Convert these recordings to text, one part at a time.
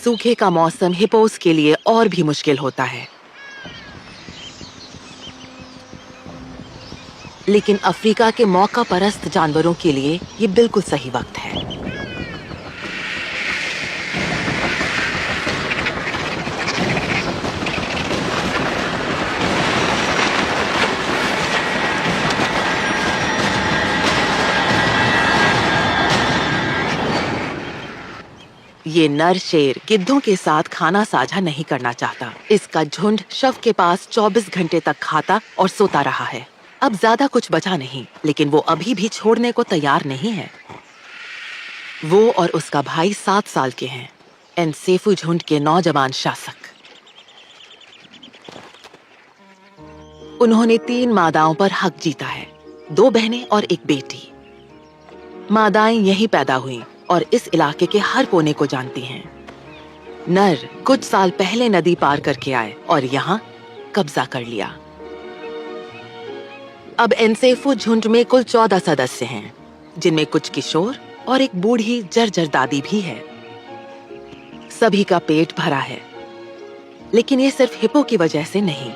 सूखे का मौसम हिप्पोस के लिए और भी मुश्किल होता है, लेकिन अफ्रीका के मौका परस्त जानवरों के लिए ये बिल्कुल सही वक्त है। ये नर शेर गिद्धों के साथ खाना साझा नहीं करना चाहता। इसका झुंड शव के पास 24 घंटे तक खाता और सोता रहा है। अब ज्यादा कुछ बचा नहीं, लेकिन वो अभी भी छोड़ने को तैयार नहीं है। वो और उसका भाई 7 साल के हैं, एनसेफू झुंड के नौजवान शासक। उन्होंने 3 मादाओं पर हक जीता है, 2 बहनें और एक बेटी। मादाएं यहीं पैदा हुईं और इस इलाके के हर कोने को जानती हैं। नर कुछ साल पहले नदी पार करके आए और यहाँ कब्जा कर लिया। अब एनसेफू झुंड में कुल 14 सदस्य हैं, जिनमें कुछ किशोर और एक बूढ़ी जर्जर दादी भी है। सभी का पेट भरा है, लेकिन ये सिर्फ हिप्पो की वजह से नहीं।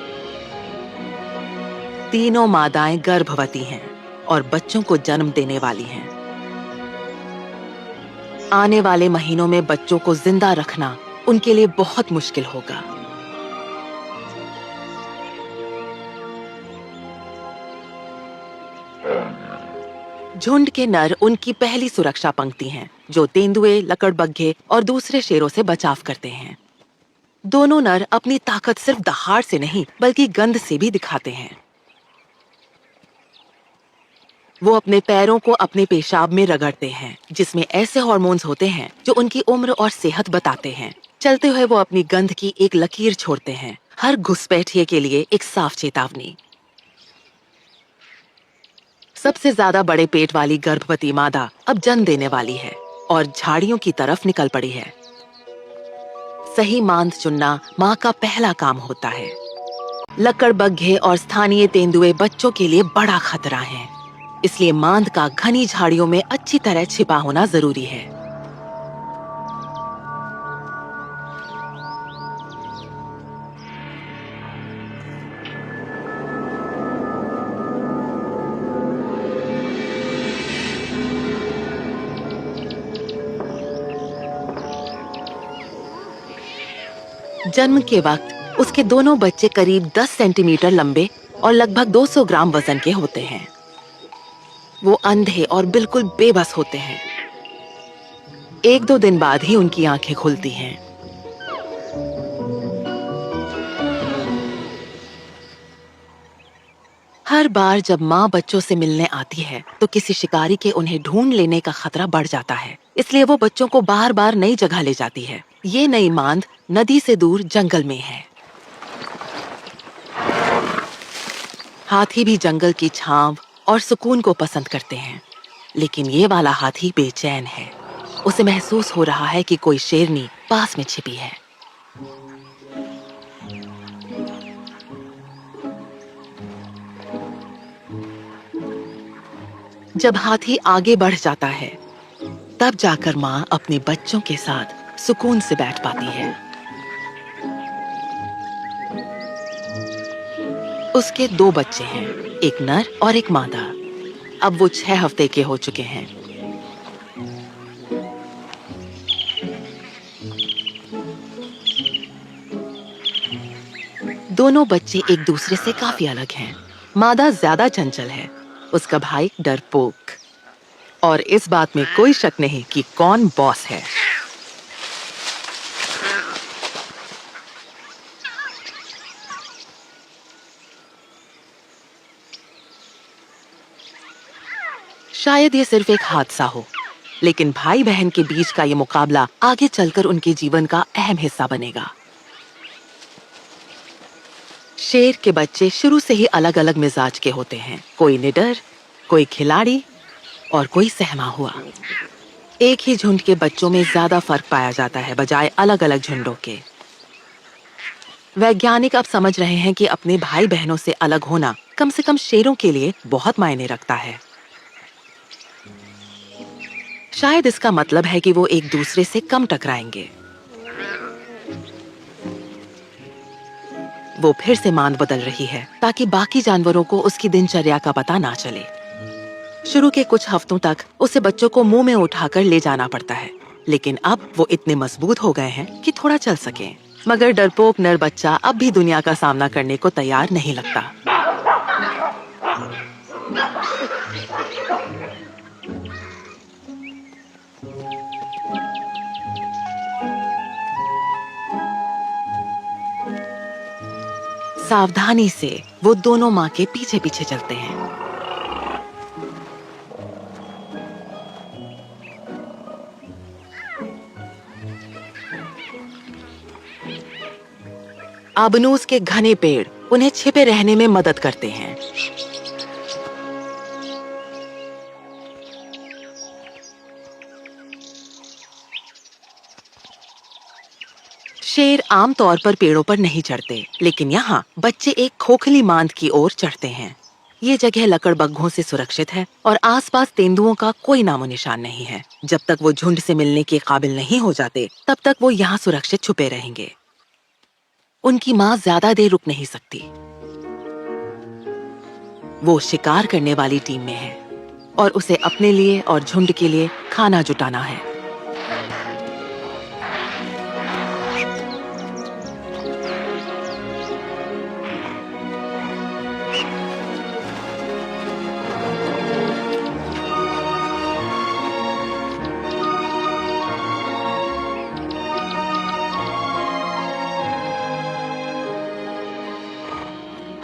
तीनों मादाएं गर्भवती हैं और बच्चों को जन्म देने वाली हैं। आने वाले महीनों में बच्चों को जिंदा रखना उनके लिए बहुत मुश्किल होगा। झुंड के नर उनकी पहली सुरक्षा पंक्ति हैं, जो तेंदुए, लकड़बग्घे और दूसरे शेरों से बचाव करते हैं। दोनों नर अपनी ताकत सिर्फ दहाड़ से नहीं, बल्कि गंध से भी दिखाते हैं। वो अपने पैरों को अपने पेशाब में रगड़ते हैं, जिसमें ऐसे हार्मोन्स होते हैं जो उनकी उम्र और सेहत बताते हैं। चलते हुए वो अपनी गंध की एक लकीर छोड़ते हैं, हर घुसपैठिए के लिए एक साफ चेतावनी। सबसे ज्यादा बड़े पेट वाली गर्भवती मादा अब जन्म देने वाली है और झाड़ियों की तरफ निकल पड़ी है। सही मांद चुनना माँ का पहला काम होता है। लकड़बग्घे और स्थानीय तेंदुए बच्चों के लिए बड़ा खतरा है, इसलिए मांद का घनी झाड़ियों में अच्छी तरह छिपा होना जरूरी है। जन्म के वक्त उसके दोनों बच्चे करीब 10 सेंटीमीटर लंबे और लगभग 200 ग्राम वजन के होते हैं। वो अंधे और बिल्कुल बेबस होते हैं। 1-2 दिन बाद ही उनकी आंखें खुलती हैं। हर बार जब माँ बच्चों से मिलने आती है, तो किसी शिकारी के उन्हें ढूंढ लेने का खतरा बढ़ जाता है। इसलिए वो बच्चों को बार-बार नई जगह ले जाती है। ये नई मांद नदी से दूर जंगल में है। हाथी भी जंगल की छांव और सुकून को पसंद करते हैं, लेकिन ये वाला हाथी बेचैन है। उसे महसूस हो रहा है कि कोई शेरनी पास में छिपी है। जब हाथी आगे बढ़ जाता है, तब जाकर माँ अपने बच्चों के साथ सुकून से बैठ पाती है। उसके 2 बच्चे हैं, एक नर और एक मादा। अब वो 6 हफ्ते के हो चुके हैं। दोनों बच्चे एक दूसरे से काफी अलग हैं। मादा ज्यादा चंचल है, उसका भाई डरपोक, और इस बात में कोई शक नहीं कि कौन बॉस है। शायद ये सिर्फ एक हादसा हो, लेकिन भाई बहन के बीच का ये मुकाबला आगे चलकर उनके जीवन का अहम हिस्सा बनेगा। शेर के बच्चे शुरू से ही अलग अलग मिजाज के होते हैं, कोई निडर, कोई खिलाड़ी और कोई सहमा हुआ। एक ही झुंड के बच्चों में ज्यादा फर्क पाया जाता है, बजाय अलग अलग झुंडों के। वैज्ञानिक अब समझ रहे हैं कि अपने भाई बहनों से अलग होना कम से कम शेरों के लिए बहुत मायने रखता है। शायद इसका मतलब है कि वो एक दूसरे से कम टकराएंगे। वो फिर से मांद बदल रही है ताकि बाकी जानवरों को उसकी दिनचर्या का पता ना चले। शुरू के कुछ हफ्तों तक उसे बच्चों को मुंह में उठाकर ले जाना पड़ता है, लेकिन अब वो इतने मजबूत हो गए हैं कि थोड़ा चल सकें। मगर डरपोक नर बच्चा अब भी दुनिया का सामना करने को तैयार नहीं लगता। सावधानी से वो दोनों माँ के पीछे पीछे चलते हैं। आबनूस के घने पेड़ उन्हें छिपे रहने में मदद करते हैं। शेर आमतौर पर पेड़ों पर नहीं चढ़ते, लेकिन यहाँ बच्चे एक खोखली मांद की ओर चढ़ते हैं। ये जगह लकड़बग्घों से सुरक्षित है और आसपास तेंदुओं का कोई नामो निशान नहीं है। जब तक वो झुंड से मिलने के काबिल नहीं हो जाते, तब तक वो यहाँ सुरक्षित छुपे रहेंगे। उनकी माँ ज्यादा देर रुक नहीं सकती। वो शिकार करने वाली टीम में है और उसे अपने लिए और झुंड के लिए खाना जुटाना है।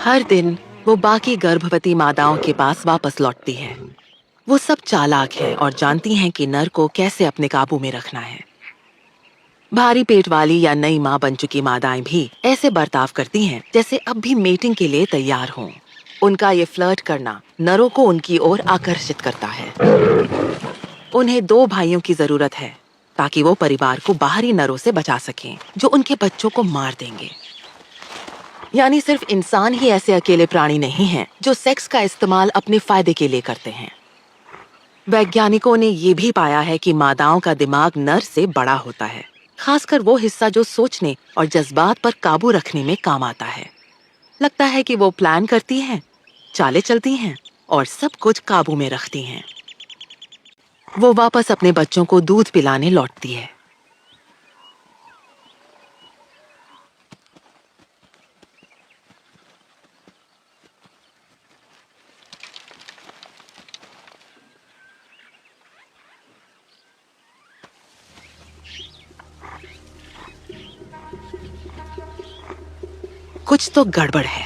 हर दिन वो बाकी गर्भवती मादाओं के पास वापस लौटती है। वो सब चालाक हैं और जानती हैं कि नर को कैसे अपने काबू में रखना है। भारी पेट वाली या नई माँ बन चुकी मादाएं भी ऐसे बर्ताव करती हैं जैसे अब भी मेटिंग के लिए तैयार हों। उनका ये फ्लर्ट करना नरों को उनकी ओर आकर्षित करता है। उन्हें 2 भाइयों की जरूरत है ताकि वो परिवार को बाहरी नरों से बचा सकें जो उनके बच्चों को मार देंगे। यानी सिर्फ इंसान ही ऐसे अकेले प्राणी नहीं हैं जो सेक्स का इस्तेमाल अपने फायदे के लिए करते हैं। वैज्ञानिकों ने ये भी पाया है कि मादाओं का दिमाग नर से बड़ा होता है, खासकर वो हिस्सा जो सोचने और जज्बात पर काबू रखने में काम आता है। लगता है कि वो प्लान करती हैं, चालें चलती हैं और सब कुछ काबू में रखती हैं। वो वापस अपने बच्चों को दूध पिलाने लौटती है। कुछ तो गड़बड़ है।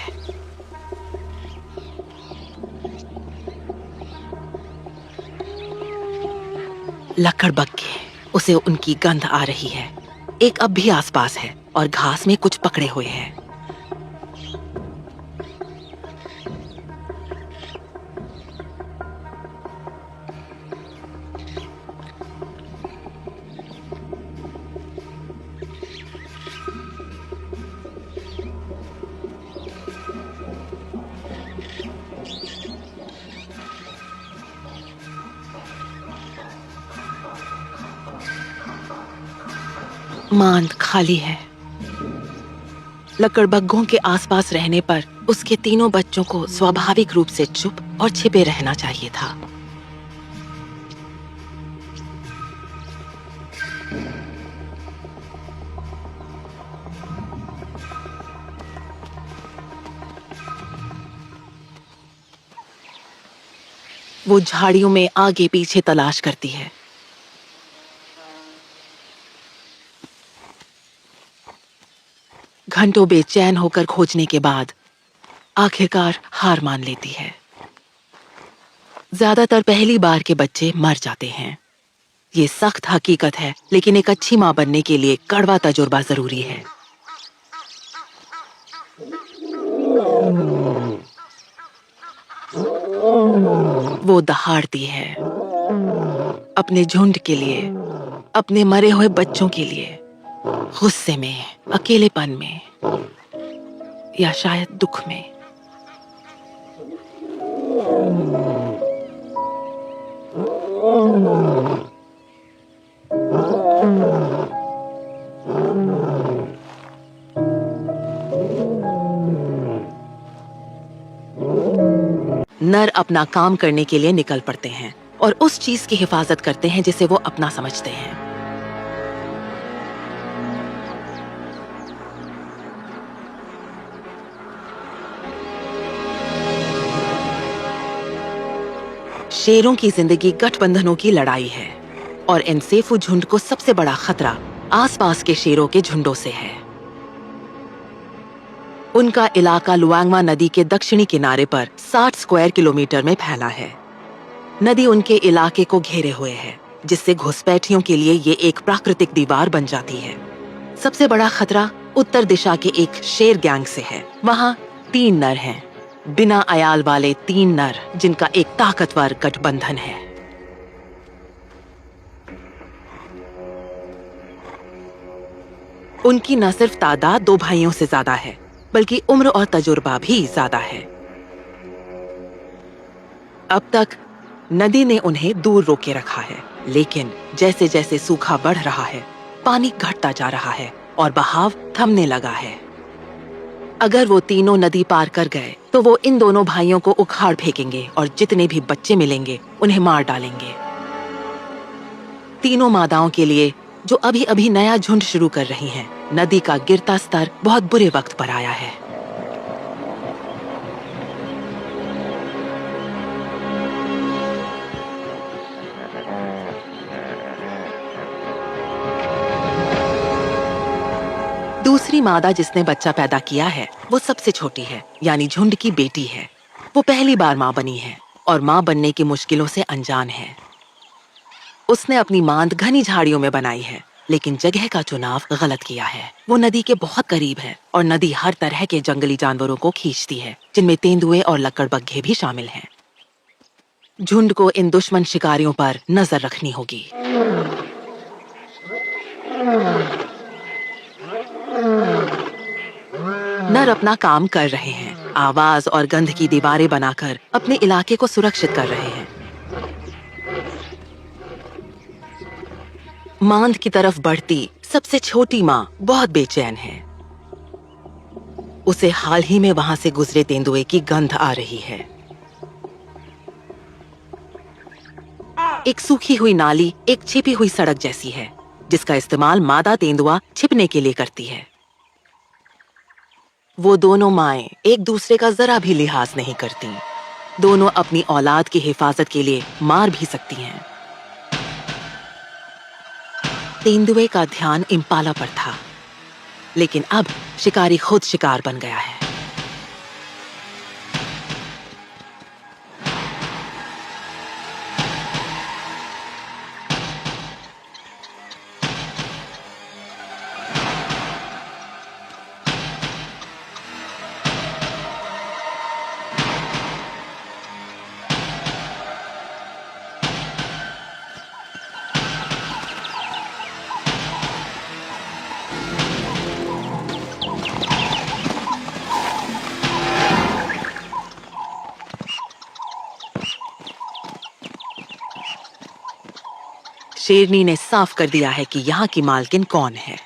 लकड़बग्घे, उसे उनकी गंध आ रही है। एक अब भी आसपास है और घास में कुछ पकड़े हुए है। मांद खाली है। लकड़बग्घों के आसपास रहने पर उसके तीनों बच्चों को स्वाभाविक रूप से चुप और छिपे रहना चाहिए था। वो झाड़ियों में आगे पीछे तलाश करती है। घंटों बेचैन होकर खोजने के बाद आखिरकार हार मान लेती है। ज्यादातर पहली बार के बच्चे मर जाते हैं। ये सख्त हकीकत है, लेकिन एक अच्छी मां बनने के लिए कड़वा तजुर्बा जरूरी है। वो दहाड़ती है अपने झुंड के लिए, अपने मरे हुए बच्चों के लिए, गुस्से में, अकेलेपन में या शायद दुख में। नर अपना काम करने के लिए निकल पड़ते हैं और उस चीज की हिफाजत करते हैं जिसे वो अपना समझते हैं। शेरों की जिंदगी गठबंधनों की लड़ाई है और एनसेफू झुंड को सबसे बड़ा खतरा आसपास के शेरों के झुंडों से है। उनका इलाका लुआंगमा नदी के दक्षिणी किनारे पर 60 स्क्वायर किलोमीटर में फैला है। नदी उनके इलाके को घेरे हुए है, जिससे घुसपैठियों के लिए ये एक प्राकृतिक दीवार बन जाती है। सबसे बड़ा खतरा उत्तर दिशा के एक शेर गैंग से है। वहाँ 3 नर हैं, बिना अयाल वाले 3 नर, जिनका एक ताकतवर गठबंधन है। उनकी न सिर्फ तादाद 2 भाइयों से ज्यादा है, बल्कि उम्र और तजुर्बा भी ज्यादा है। अब तक नदी ने उन्हें दूर रोके रखा है, लेकिन जैसे जैसे सूखा बढ़ रहा है, पानी घटता जा रहा है और बहाव थमने लगा है। अगर वो तीनों नदी पार कर गए, तो वो इन दोनों भाइयों को उखाड़ फेंकेंगे और जितने भी बच्चे मिलेंगे उन्हें मार डालेंगे। तीनों मादाओं के लिए, जो अभी अभी नया झुंड शुरू कर रही हैं, नदी का गिरता स्तर बहुत बुरे वक्त पर आया है। दूसरी मादा जिसने बच्चा पैदा किया है, वो सबसे छोटी है, यानी झुंड की बेटी है। वो पहली बार माँ बनी है और माँ बनने की मुश्किलों से अनजान है। उसने अपनी मांद घनी झाड़ियों में बनाई है, लेकिन जगह का चुनाव गलत किया है। वो नदी के बहुत करीब है और नदी हर तरह के जंगली जानवरों को खींचती है, जिनमें तेंदुए और लकड़बग्घे भी शामिल हैं। झुंड को इन दुश्मन शिकारियों पर नजर रखनी होगी। नर अपना काम कर रहे हैं, आवाज और गंध की दीवारें बनाकर अपने इलाके को सुरक्षित कर रहे हैं। मांद की तरफ बढ़ती सबसे छोटी माँ बहुत बेचैन है। उसे हाल ही में वहां से गुजरे तेंदुए की गंध आ रही है। एक सूखी हुई नाली एक छिपी हुई सड़क जैसी है, जिसका इस्तेमाल मादा तेंदुआ छिपने के लिए करती है। वो दोनों माएं एक दूसरे का जरा भी लिहाज नहीं करती। दोनों अपनी औलाद की हिफाजत के लिए मार भी सकती हैं। तेंदुए का ध्यान इम्पाला पर था, लेकिन अब शिकारी खुद शिकार बन गया है। शेरनी ने साफ कर दिया है कि यहाँ की मालकिन कौन है।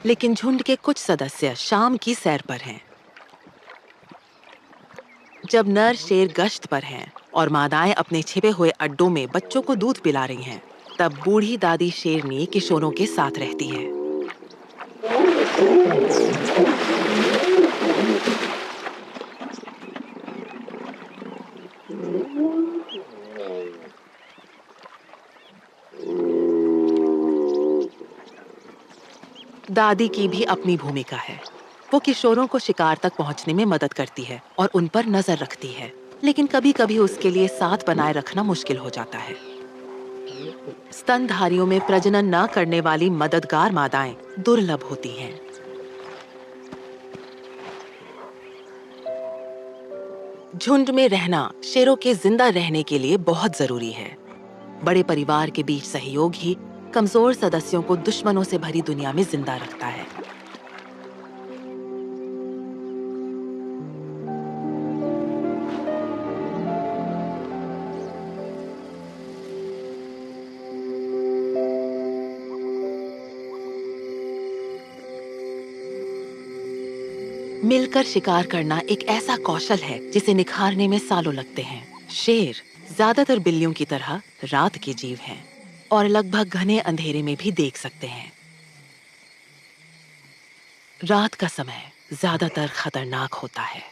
लेकिन झुंड के कुछ सदस्य शाम की सैर पर हैं। जब नर शेर गश्त पर हैं और मादाएं अपने छिपे हुए अड्डों में बच्चों को दूध पिला रही हैं, तब बूढ़ी दादी शेरनी किशोरों के साथ रहती है। दादी की भी अपनी भूमिका है। वो किशोरों को शिकार तक पहुंचने में मदद करती है और उन पर नजर रखती है, लेकिन कभी-कभी उसके लिए साथ बनाए रखना मुश्किल हो जाता है। स्तनधारियों में प्रजनन न करने वाली मददगार मादाएं दुर्लभ होती हैं। झुंड में रहना शेरों के जिंदा रहने के लिए बहुत जरूरी है। बड़े परिवार के बीच सहयोग ही कमजोर सदस्यों को दुश्मनों से भरी दुनिया में जिंदा रखता है। मिलकर शिकार करना एक ऐसा कौशल है जिसे निखारने में सालों लगते हैं। शेर ज्यादातर बिल्लियों की तरह रात के जीव हैं और लगभग घने अंधेरे में भी देख सकते हैं। रात का समय ज्यादातर खतरनाक होता है।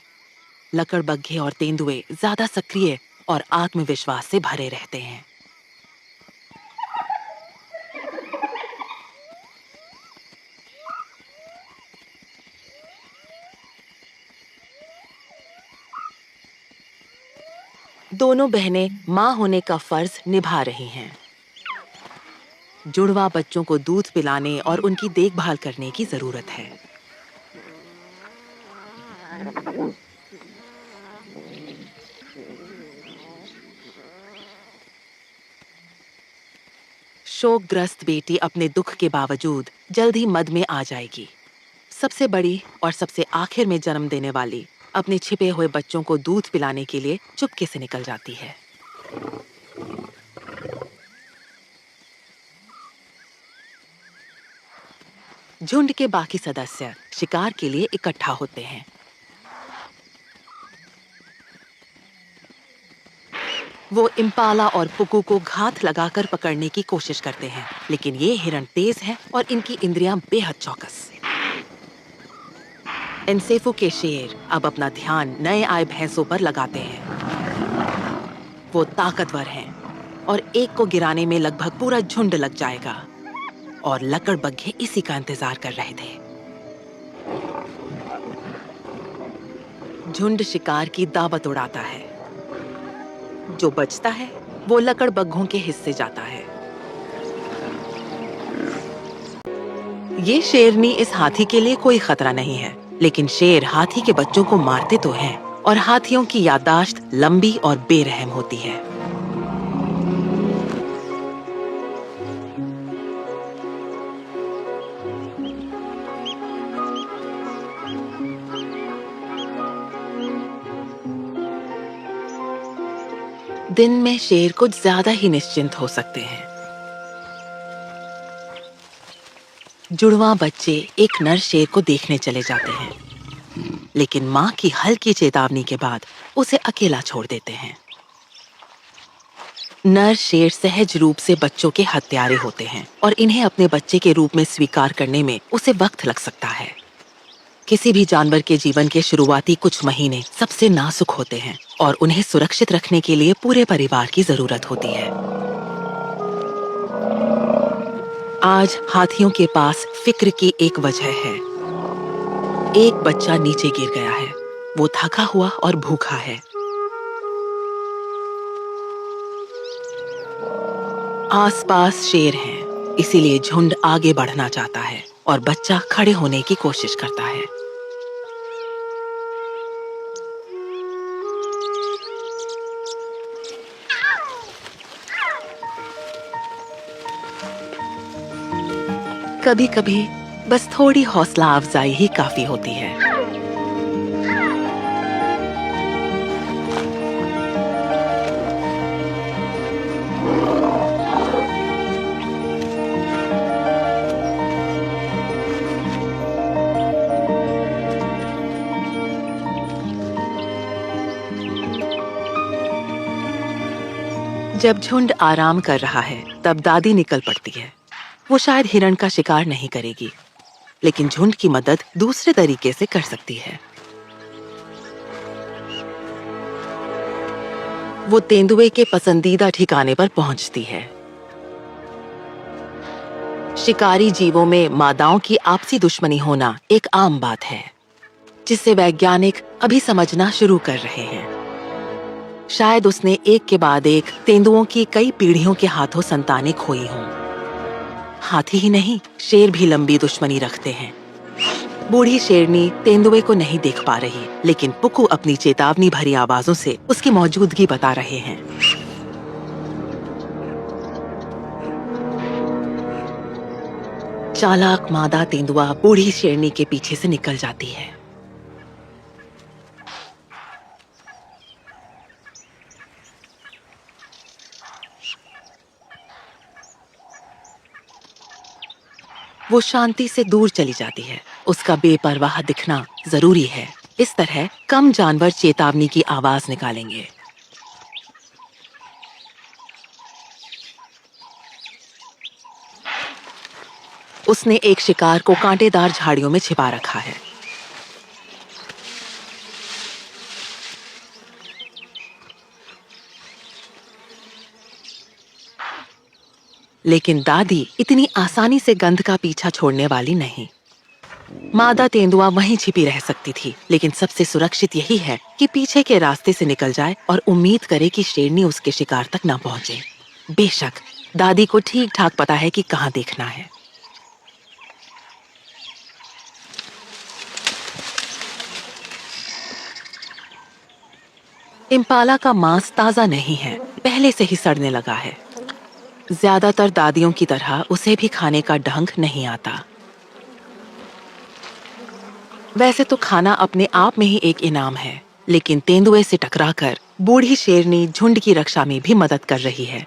लकड़बग्घे और तेंदुए ज्यादा सक्रिय और आत्मविश्वास से भरे रहते हैं। दोनों बहनें माँ होने का फर्ज निभा रही हैं। जुड़वा बच्चों को दूध पिलाने और उनकी देखभाल करने की जरूरत है। शोकग्रस्त बेटी अपने दुख के बावजूद जल्द ही मद में आ जाएगी। सबसे बड़ी और सबसे आखिर में जन्म देने वाली अपने छिपे हुए बच्चों को दूध पिलाने के लिए चुपके से निकल जाती है। झुंड के बाकी सदस्य शिकार के लिए इकट्ठा होते हैं। वो इम्पाला और पुकू को घात लगाकर पकड़ने की कोशिश करते हैं, लेकिन ये हिरण तेज है और इनकी इंद्रियां बेहद चौकस। एनसेफू के शेर अब अपना ध्यान नए आए भैंसों पर लगाते हैं। वो ताकतवर हैं और एक को गिराने में लगभग पूरा झुंड लग जाएगा और लकड़बग्घे इसी का इंतजार कर रहे थे। झुंड शिकार की दावत उड़ाता है। जो बचता है वो लकड़बग्घों के हिस्से जाता है। ये शेरनी इस हाथी के लिए कोई खतरा नहीं है, लेकिन शेर हाथी के बच्चों को मारते तो हैं और हाथियों की याददाश्त लंबी और बेरहम होती है। दिन में शेर कुछ ज्यादा ही निश्चिंत हो सकते हैं। जुड़वा बच्चे एक नर शेर को देखने चले जाते हैं, लेकिन माँ की हल्की चेतावनी के बाद उसे अकेला छोड़ देते हैं। नर शेर सहज रूप से बच्चों के हत्यारे होते हैं और इन्हें अपने बच्चे के रूप में स्वीकार करने में उसे वक्त लग सकता है। किसी भी जानवर के जीवन के शुरुआती कुछ महीने सबसे नाजुक होते हैं और उन्हें सुरक्षित रखने के लिए पूरे परिवार की जरूरत होती है। आज हाथियों के पास फिक्र की एक वजह है। एक बच्चा नीचे गिर गया है। वो थका हुआ और भूखा है। आसपास शेर हैं, इसीलिए झुंड आगे बढ़ना चाहता है और बच्चा खड़े होने की कोशिश करता है। कभी-कभी बस थोड़ी हौसला अफजाई ही काफी होती है। जब झुंड आराम कर रहा है, तब दादी निकल पड़ती है। वो शायद हिरण का शिकार नहीं करेगी, लेकिन झुंड की मदद दूसरे तरीके से कर सकती है। वो तेंदुए के पसंदीदा ठिकाने पर पहुंचती है। शिकारी जीवों में मादाओं की आपसी दुश्मनी होना एक आम बात है, जिसे वैज्ञानिक अभी समझना शुरू कर रहे हैं। शायद उसने एक के बाद एक तेंदुओं की कई पीढ़ियों के हाथों संतानें खोई हों। हाथी ही नहीं, शेर भी लंबी दुश्मनी रखते हैं। बूढ़ी शेरनी तेंदुए को नहीं देख पा रही, लेकिन पुकू अपनी चेतावनी भरी आवाजों से उसकी मौजूदगी बता रहे हैं। चालाक मादा तेंदुआ बूढ़ी शेरनी के पीछे से निकल जाती है। वो शांति से दूर चली जाती है उसका बेपरवाह दिखना जरूरी है। इस तरह कम जानवर चेतावनी की आवाज निकालेंगे। उसने एक शिकार को कांटेदार झाड़ियों में छिपा रखा है। लेकिन दादी इतनी आसानी से गंध का पीछा छोड़ने वाली नहीं। मादा तेंदुआ वहीं छिपी रह सकती थी, लेकिन सबसे सुरक्षित यही है कि पीछे के रास्ते से निकल जाए और उम्मीद करे कि शेरनी उसके शिकार तक न पहुंचे। बेशक दादी को ठीक ठाक पता है कि कहाँ देखना है। इम्पाला का मांस ताजा नहीं है, पहले से ही सड़ने लगा है। ज्यादातर दादियों की तरह उसे भी खाने का ढंग नहीं आता। वैसे तो खाना अपने आप में ही एक इनाम है, लेकिन तेंदुए से टकराकर बूढ़ी शेरनी झुंड की रक्षा में भी मदद कर रही है।